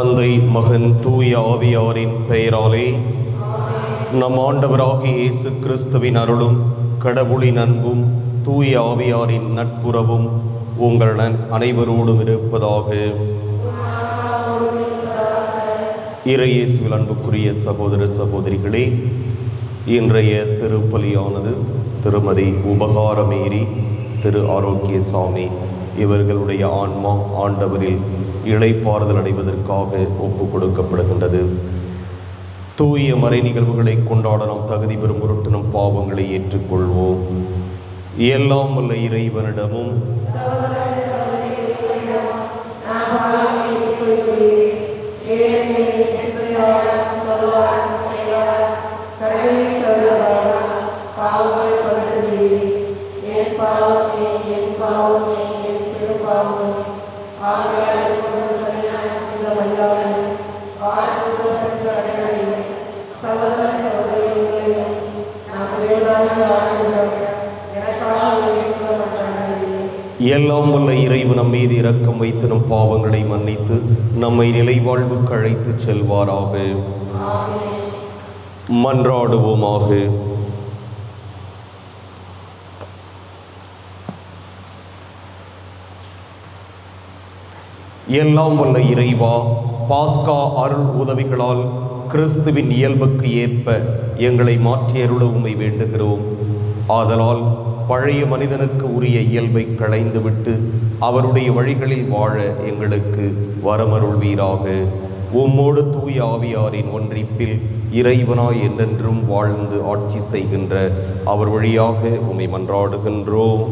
தந்தை, மகன், தூய ஆவியாரின் பெயராலே. நம் ஆண்டவராகிய இயேசு கிறிஸ்துவின் அருளும் கடவுளின் அன்பும் தூய ஆவியாரின் நட்புறவும் உங்கள் அனைவரோடும் இருப்பதாக. இறையேசுவில் அன்புக்குரிய சகோதர சகோதரிகளே, இன்றைய திருப்பலியானது திருமதி உபகாரமேரி திரு ஆரோக்கியசாமி இவர்களுடைய ஆன்மா ஆண்டவரில் இளைப்பாறுதல் அடைவதற்காக ஒப்பு கொடுக்கப்படுகின்றது. தூய மறை நிகழ்வுகளை கொண்டாட நாம் தகுதி பெறும் பொருட்டு நம் பாவங்களை ஏற்றுக்கொள்வோம். எல்லாம் வல்ல இறைவனிடமும் எல்லாம் வல்ல இறைவன் நம் மீது இரக்கம் வைத்து நம் பாவங்களை மன்னித்து நம்மை நிலைவாழ்வுக்கு அழைத்து செல்வாராக. மன்றாடுவோமாக. எல்லாம் வல்ல இறைவா, பாஸ்கா அருள் உதவிகளால் கிறிஸ்துவின் இயல்புக்கு ஏற்ப எங்களை மாற்றியருள உம்மை வேண்டுகிறோம். ஆதலால் பழைய மனிதனுக்கு உரிய இயல்பை களைந்துவிட்டு அவருடைய வழிகளில் வாழ எங்களுக்கு வரமருள்வீராக. உம்மோடு தூய ஆவியாரின் ஒன்றிப்பில் இறைவனாய் என்றென்றும் வாழ்ந்து ஆட்சி செய்கின்ற அவர் வழியாக உம்மை மன்றாடுகின்றோம்.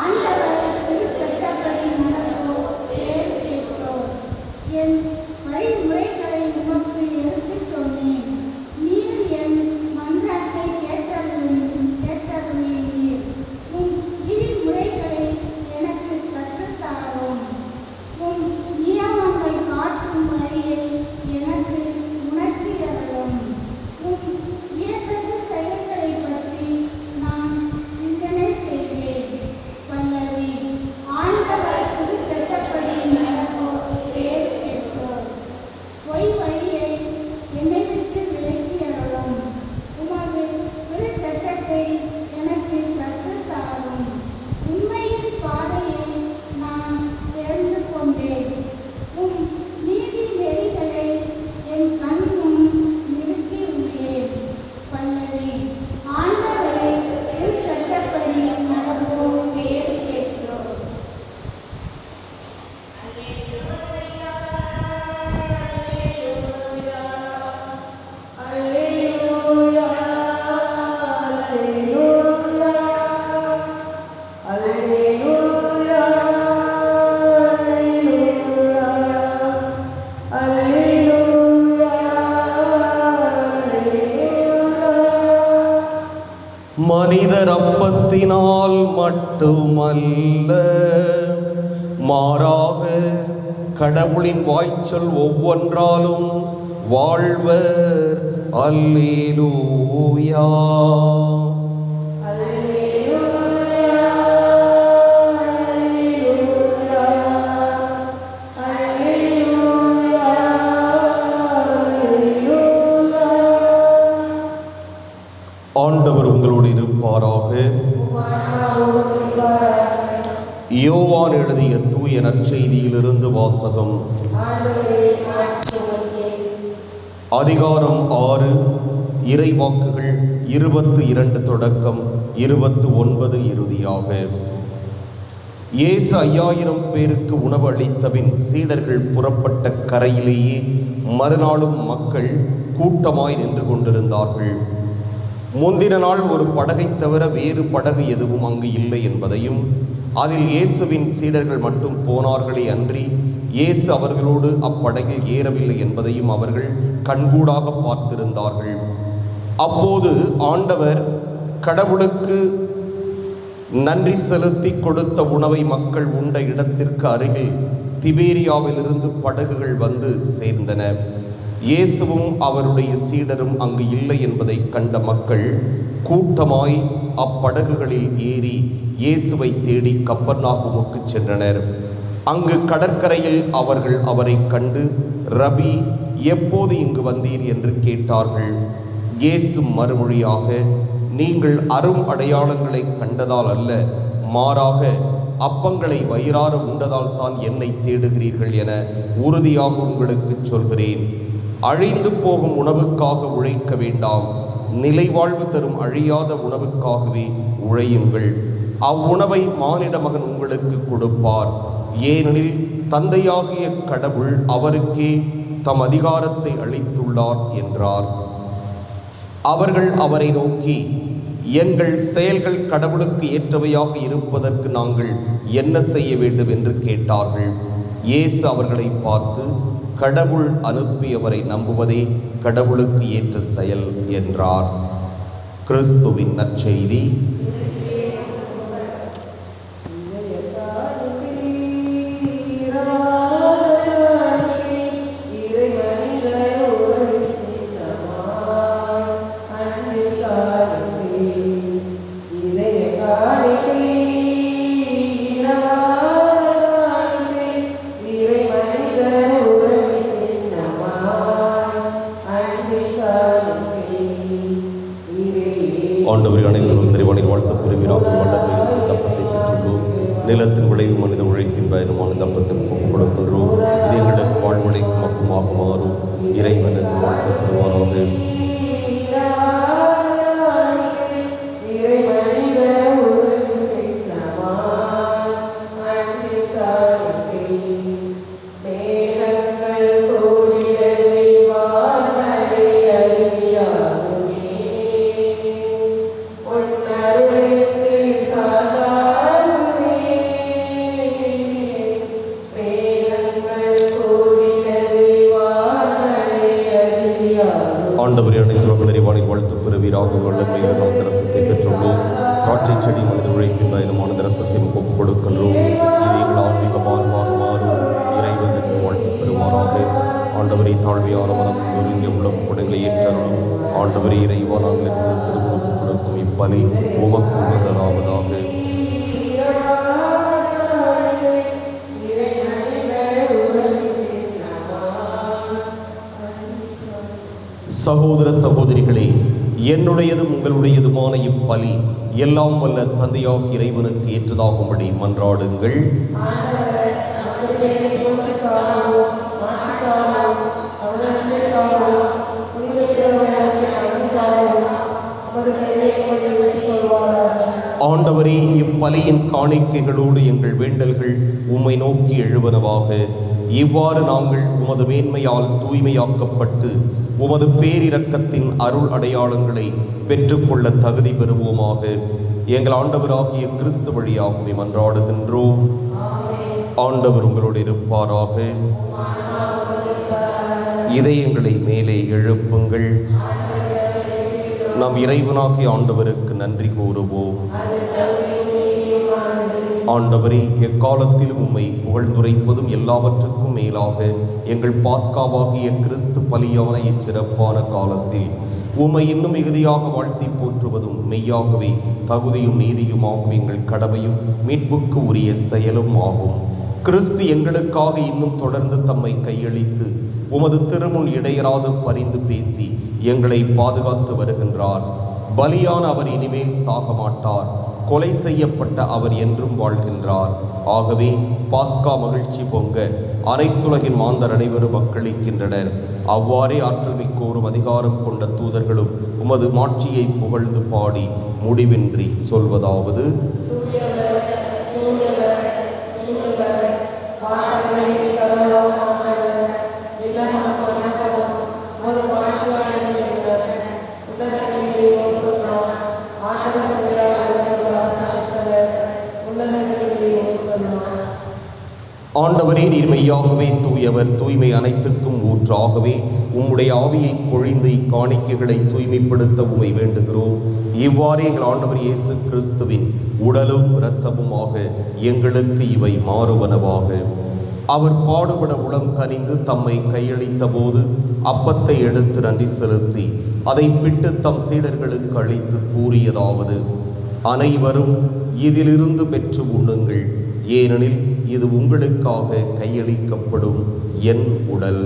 ஆண்டவர் திருச்சட்டப்படி நடப்போர் பேர் பெற்றோர். என் வழிமுறைகளை உமக்கு எடுத்துச் சொன்னேன். நீர் என் மன்றாட்டை கேட்டருளீர். உம் விதிமுறைகளை எனக்கு கற்றுத்தாரும். உம் நியமங்கள் காட்டும் வழியை எனக்கு உணர்த்தியருளும். உம் வியத்தகு செயல்களை பற்றி நான் சிந்தனை செய்வேன். பல்லவி. ஆண்டவர் திருச்சட்டப்படி நடப்போர் பேர் பெற்றோர். பொய் வழியை என்னை விட்டு விலக்கியருளும். உமது திருச்சட்டத்தை எனக்கு கற்றுத்தாரும். உண்மையின் பாதையை நான் தெரிந்து கொண்டேன். உம் நீதி நெறிகளை என் கண் முன் நிறுத்தியுள்ளேன். பல்லவி. ஆண்டவரை திருச்சட்டப்படி நடப்போர் பேர் பெற்றோர். மனிதர் அப்பத்தினால் மட்டுமல்ல, மாறாக கடவுளின் வாய்ச்சொல் ஒவ்வொன்றாலும் வாழ்வர். அல்லேலூயா. ஆண்டவர் உங்களோடு இருப்பாராக. யோவான் எழுதிய தூய நற்செய்தியிலிருந்து வாசகம். அதிகாரம் 6, இறைவாக்குகள் 22 தொடக்கம் 29 இறுதியாக. இயேசு 5000 பேருக்கு உணவு அளித்தபின் சீடர்கள் புறப்பட்ட கரையிலேயே மறுநாளும் மக்கள் கூட்டமாய் நின்று கொண்டிருந்தார்கள். முந்தின நாள் ஒரு படகை தவிர வேறு படகு எதுவும் அங்கு இல்லை என்பதையும், அதில் இயேசுவின் சீடர்கள் மட்டும் போனார்களே அன்றி இயேசு அவர்களோடு அப்படகில் ஏறவில்லை என்பதையும் அவர்கள் கண்கூடாக பார்த்திருந்தார்கள். அப்போது ஆண்டவர் கடவுளுக்கு நன்றி செலுத்தி கொடுத்த உணவை மக்கள் உண்ட இடத்திற்கு அருகில் திபேரியாவிலிருந்து படகுகள் வந்து சேர்ந்தன. இயேசுவும் அவருடைய சீடரும் அங்கு இல்லை என்பதை கண்ட மக்கள் கூட்டமாய் அப்படகுகளில் ஏறி இயேசுவை தேடி கப்பர்நாகுமுக்கு சென்றனர். அங்கு கடற்கரையில் அவர்கள் அவரை கண்டு, ரபி, எப்போது இங்கு வந்தீர் என்று கேட்டார்கள். இயேசு மறுமொழியாக, நீங்கள் அரும் அடையாளங்களை கண்டதால் அல்ல, மாறாக அப்பங்களை வயிறார உண்டதால் தான் என்னை தேடுகிறீர்கள் என உறுதியாக உங்களுக்கு சொல்கிறேன். அழிந்து போகும் உணவுக்காக உழைக்க வேண்டாம், நிலைவாழ்வு தரும் அழியாத உணவுக்காகவே உழையுங்கள். அவ்வுணவை மானிட மகன் உங்களுக்கு கொடுப்பார். ஏனெனில் தந்தையாகிய கடவுள் அவருக்கே தம் அதிகாரத்தை அளித்துள்ளார் என்றார். அவர்கள் அவரை நோக்கி, எங்கள் செயல்கள் கடவுளுக்கு ஏற்றவையாக இருப்பதற்கு நாங்கள் என்ன செய்ய வேண்டும் என்று கேட்டார்கள். இயேசு அவர்களை பார்த்து, கடவுள் அனுப்பியவரை நம்புவதே கடவுளுக்கு ஏற்ற செயல் என்றார். கிறிஸ்துவின் நற்செய்தி. ஆண்டவரை அனைத்திலும் நிறைவானில் வாழ்த்து கூறுகிறார். வல்லமையில் தப்பத்தை பெற்றுள்ளோம். நிலத்தின் விளைவு மனித உழைப்பின் பயணமான தப்பத்தை ஒப்புக் கொடுக்கின்றோம். இது எங்களுக்கு வாழ்வழைக்கும் மக்குமாக மாறும். இறைவன் என்று வாழ்த்து கூறுவாராக. Amen. உழைக்கும் பயணமான இந்த ரசத்தையும் ஒப்புக் கொடுக்கின்றோம். இது எங்கள் ஆன்மீக வாழ்வாக மாறும். இறைவன் என்று வாழ்த்து பெறுமாறாக. ஆண்டவரை தாழ்மையான மனம் ஒருங்கிய உள்ள குடங்களை ஏற்றருளும். ஆண்டவரை இறைவா நாங்கள் என்று திரும்ப ஒப்புக் கொடுக்கும் இப்பலி உமக்கு உகந்ததாவதாக. சகோதர சகோதரிகளே, என்னுடையதும் உங்களுடையதுமான இப்பலி எல்லாம் வல்ல தந்தையாக இறைவனுக்கு ஏற்றதாகும்படி மன்றாடுங்கள். ஆண்டவரே, இப்பலியின் காணிக்கைகளோடு எங்கள் வேண்டல்கள் உம்மை நோக்கி எழுவனவாக. இவ்வாறு நாங்கள் உமது மேன்மையால் தூய்மையாக்கப்பட்டு உமது பேரிரக்கத்தின் அருள் அடையாளங்களை பெற்றுக்கொள்ள தகுதி பெறுவோமாக. எங்கள் ஆண்டவராகிய கிறிஸ்து வழியாகவே மன்றாடுகின்றோம். ஆண்டவர் உங்களோடு இருப்பாராக. இதயங்களை மேலே எழுப்புங்கள். நாம் இறைவனாகிய ஆண்டவருக்கு நன்றி கூறுவோம். ஆண்டவரே, எக்காலத்திலும் உம்மை புகழ்ந்துரைப்பதும் எல்லாவற்றுக்கும் மேலாக எங்கள் பாஸ்காவாகிய கிறிஸ்து பலியான இச்சிறப்பான காலத்தில் உம்மை இன்னும் மிகுதியாக வாழ்த்தி போற்றுவதும் மெய்யாகவே தகுதியும் நீதியுமாகும் எங்கள் கடமையும் மீட்புக்கு உரிய செயலும் ஆகும். கிறிஸ்து எங்களுக்காக இன்னும் தொடர்ந்து தம்மை கையளித்து உமது திருமுன் இடையராது பரிந்து பேசி எங்களை பாதுகாத்து வருகின்றார். பலியான அவர் இனிமேல் சாக மாட்டார். கொலை செய்யப்பட்ட அவர் என்றும் வாழ்கின்றார். ஆகவே பாஸ்கா மகிழ்ச்சி பொங்க அனைத்துலகின் மாந்தர் அனைவரும் மக்களிக்கின்றனர். அவ்வாறே ஆற்றல் மிக்கோரும் அதிகாரம் கொண்ட தூதர்களும் உமது மாட்சியை புகழ்ந்து பாடி முடிவின்றி சொல்வதாவது: ஆண்டவரே, நீர் மெய்யாகவே தூயவர், தூய்மை அனைத்துக்கும் ஊற்றாகவே உம்முடைய ஆவியை பொழிந்து இக்காணிக்கைகளை தூய்மைப்படுத்த உம்மை வேண்டுகிறோம். இவ்வாறு எங்கள் ஆண்டவர் இயேசு கிறிஸ்துவின் உடலும் இரத்தமுமாக எங்களுக்கு இவை மாறுவனவாக. அவர் பாடுபட உளம் கனிந்து தம்மை கையளித்த போது அப்பத்தை எடுத்து நன்றி செலுத்தி அதை பிட்டு தம் சீடர்களுக்கு அளித்து கூறியதாவது: அனைவரும் இதிலிருந்து பெற்று உண்ணுங்கள், ஏனெனில் இது உங்களுக்காக கையளிக்கப்படும் என் உடல்.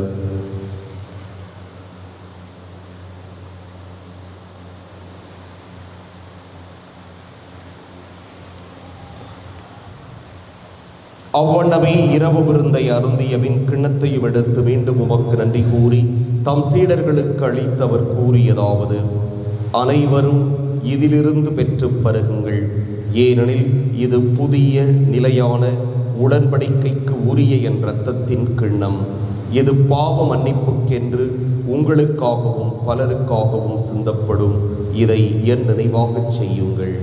அவ்வண்ணமே இரவு விருந்தை அருந்தியபின் கிண்ணத்தையும் எடுத்து மீண்டும் உமக்கு நன்றி கூறி தம் சீடர்களுக்கு அளித்தவர் கூறியதாவது: அனைவரும் இதிலிருந்து பெற்று பருகுங்கள், ஏனெனில் இது புதிய நிலையான உடன்படிக்கைக்கு உரிய என் இரத்தத்தின் கிண்ணம். இது பாவ மன்னிப்புக்கென்று உங்களுக்காகவும் பலருக்காகவும் சிந்தப்படும். இதை என் நினைவாகச் செய்யுங்கள்.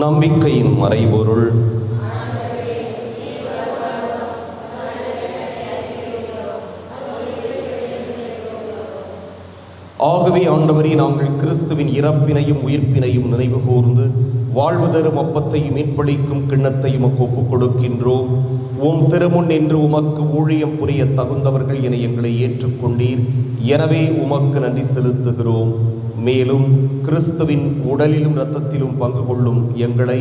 நம்பிக்கையின் மறைபொருள். ஆகவே ஆண்டவரே, நாங்கள் கிறிஸ்துவின் இறப்பினையும் உயிர்ப்பினையும் நினைவு கூர்ந்து வாழ்வு தரும் அப்பத்தையும் மீட்பளிக்கும் கிண்ணத்தையும் ஒப்புக் கொடுக்கின்றோம். உம் திருமுன் என்று உமக்கு ஊழியம் புரிய தகுந்தவர்கள் என எங்களை ஏற்றுக்கொண்டீர். எனவே உமக்கு நன்றி செலுத்துகிறோம். மேலும் கிறிஸ்துவின் உடலிலும் இரத்தத்திலும் பங்கு கொள்ளும் எங்களை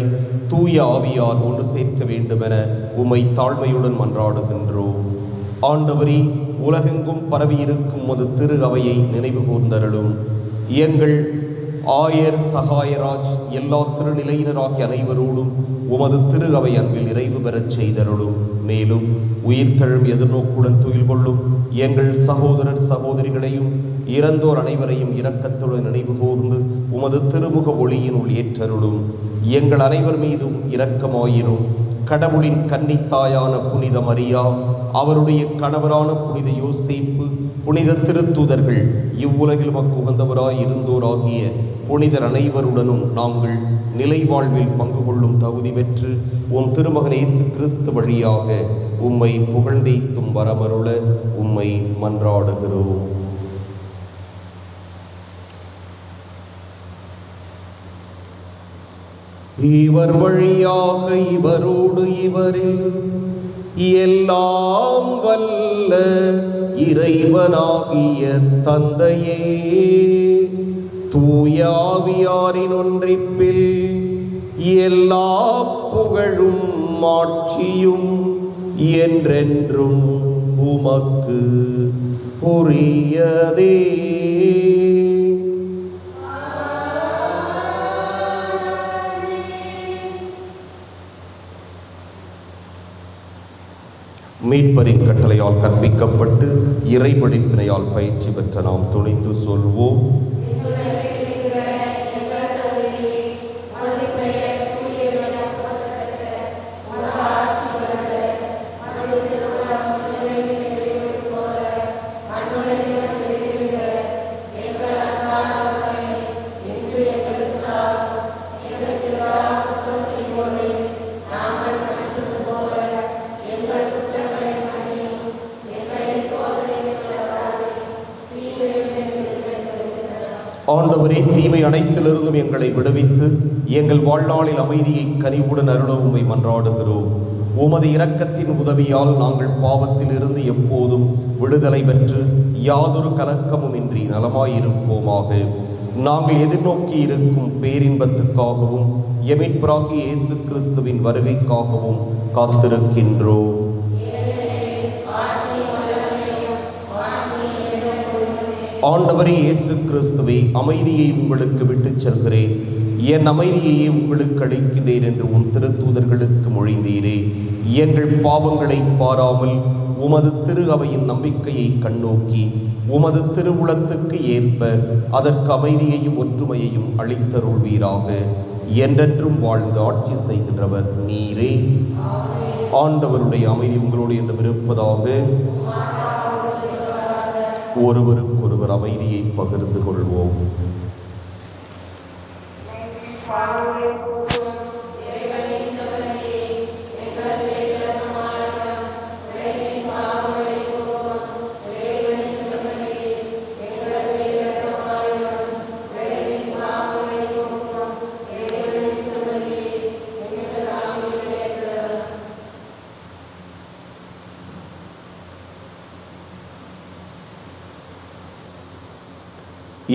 தூய ஆவியால் ஒன்று சேர்க்க வேண்டுமென உம்மை தாழ்மையுடன் மன்றாடுகின்றோம். ஆண்டவரே, உலகெங்கும் பரவியிருக்கும் உமது திரு அவையை நினைவு கூர்ந்தருளும். எங்கள் ஆயர் சகாயராஜ் எல்லா திருநிலையினராகிய அனைவரோடும் உமது திரு அவை அன்பில் நிறைவு பெறச் செய்தருளும். மேலும் உயிர்த்தெழும் எதிர்நோக்குடன் துயில் கொள்ளும் எங்கள் சகோதரர் சகோதரிகளையும் இறந்தோர் அனைவரையும் இரக்கத்துடன் நினைவு கூர்ந்து உமது திருமுக ஒளியினுள் ஏற்றருளும். எங்கள் அனைவர் மீதும் இரக்கமாயிரும். கடவுளின் கன்னித்தாயான புனித மரியா, அவருடைய கணவரான புனித யோசேப்பு, புனித திருத்தூதர்கள், இவ்வுலகில் மக்கு உகந்தவராய் இருந்தோராகிய புனிதர் அனைவருடனும் நாங்கள் நிலை வாழ்வில் பங்கு கொள்ளும் தகுதி பெற்று உம் திருமகன் இயேசு கிறிஸ்து வழியாக உம்மை புகழ்ந்தேத்தும் வரமருள உம்மை மன்றாடுகிறோம். இவர் வழியாக இவரோடு இவரில் எல்லாம் வல்ல இறைவனாகிய தந்தையே, தூய ஆவியாரின் ஒன்றிப்பில் எல்லா புகழும் மாட்சியும் என்றென்றும் உமக்கு உரியதே. மீட்பரின் கட்டளையால் கற்பிக்கப்பட்டு இறைபடிப்பினையால் பயிற்சி பெற்ற நாம் துணிந்து சொல்வோம். ஆண்டவரே, தீமை அனைத்திலிருந்தும் எங்களை விடுவித்து எங்கள் வாழ்நாளில் அமைதியை கனிவுடன் அருள உம்மை மன்றாடுகிறோம். உமது இரக்கத்தின் உதவியால் நாங்கள் பாவத்தில் இருந்து எப்போதும் விடுதலை பெற்று யாதொரு கலக்கமும் இன்றி நலமாயிருப்போமாக. நாங்கள் எதிர்நோக்கி இருக்கும் பேரின்பத்துக்காகவும் எமிட்பராகிய இயேசு கிறிஸ்துவின் வருகைக்காகவும் காத்திருக்கின்றோம். ஆண்டவரே இயேசு கிறிஸ்துவே, அமைதியை உங்களுக்கு விட்டுச் செல்கிறேன், என் அமைதியையே உங்களுக்கு அளிக்கின்றேன் என்று உன் திருத்தூதர்களுக்கு மொழிந்தீரே. எங்கள் பாவங்களை பாராமல் உமது திரு அவையின் நம்பிக்கையை கண்ணோக்கி உமது திருவுளத்துக்கு ஏற்ப அதற்கு அமைதியையும் ஒற்றுமையையும் அளித்தருள்வீராக. என்றென்றும் வாழ்ந்து ஆட்சி செய்கின்றவர் நீரே. ஆண்டவருடைய அமைதி உங்களோடு என்றும் இருப்பதாக. ஒருவருக்கொருவர் அமைதியை பகிர்ந்து கொள்வோம்.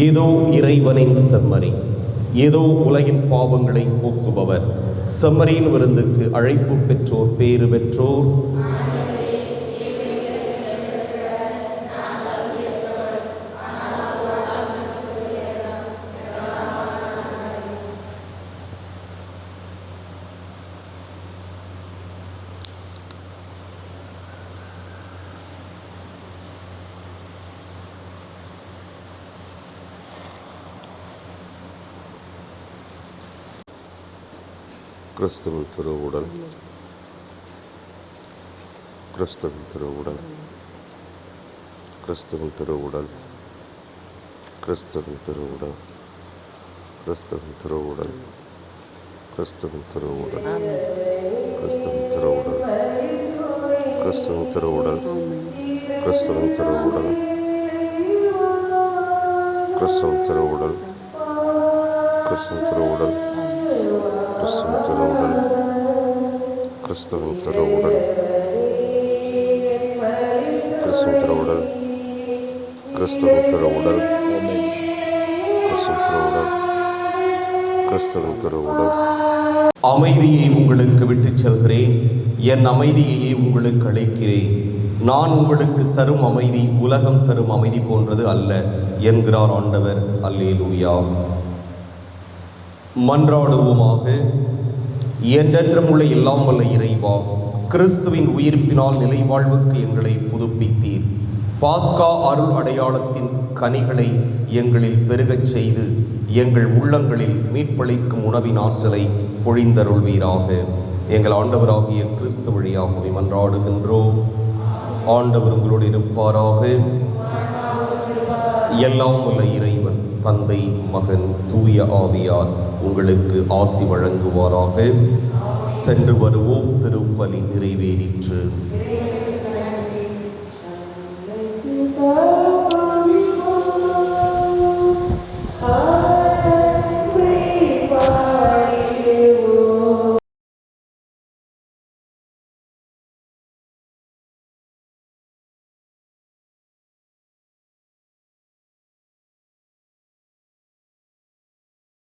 ஏதோ இறைவனின் செம்மறி, ஏதோ உலகின் பாவங்களை போக்குபவர். செம்மறியின் விருந்துக்கு அழைப்பு பெற்றோர் பேறு பெற்றோர். கிறிஸ்துவின் திருவுடல், கிறிஸ்துவின் திருவுடல், கிறிஸ்துவின் திருவுடல், கிறிஸ்துவின் திருவுடல், கிறிஸ்துவின் திருவுடல், கிறிஸ்துவின் திருவுடல், கிறிஸ்துவின் திருவுடல், கிறிஸ்துவின் திருவுடல், கிறிஸ்துவின் திருவுடல், கிறிஸ்துவின் திருவுடல், கிறிஸ்துவின் திருவுடல், கிறிஸ்துவின் திருவுடல், கிறிஸ்துவின் திருவுடல், கிறிஸ்துவின் திருவுடல், கிறிஸ்துவின் திருவுடல், கிறிஸ்துவின் திருவுடல், கிறிஸ்துவின் திருவுடல். அமைதியை உங்களுக்கு விட்டுச் செல்கிறேன், என் அமைதியையே உங்களுக்கு அளிக்கிறேன். நான் உங்களுக்கு தரும் அமைதி உலகம் தரும் அமைதி போன்றது அல்ல என்கிறார் ஆண்டவர். அல்லேலூயா. மன்றாடுவோமாக. என்றென்றும் உள்ள எல்லாம் வல்ல இறைவா, கிறிஸ்துவின் உயிர்ப்பினால் நிலை வாழ்வுக்கு எங்களை புதுப்பித்தீர். பாஸ்கா அருள் அடையாளத்தின் கனிகளை எங்களில் பெருகச் செய்து எங்கள் உள்ளங்களில் மீட்பளிக்கும் உணவின் ஆற்றலை பொழிந்தருள்வீராக. எங்கள் ஆண்டவராகிய கிறிஸ்து வழியாகவே மன்றாடுகின்றோம். ஆண்டவர் உங்களோடு இருப்பாராக. எல்லாம் வல்ல இறைவன் தந்தை, மகன், தூய ஆவியார் உங்களுக்கு ஆசி வழங்குவாராக. சென்று வருவோம். திருப்பலி நிறைவேறிற்று.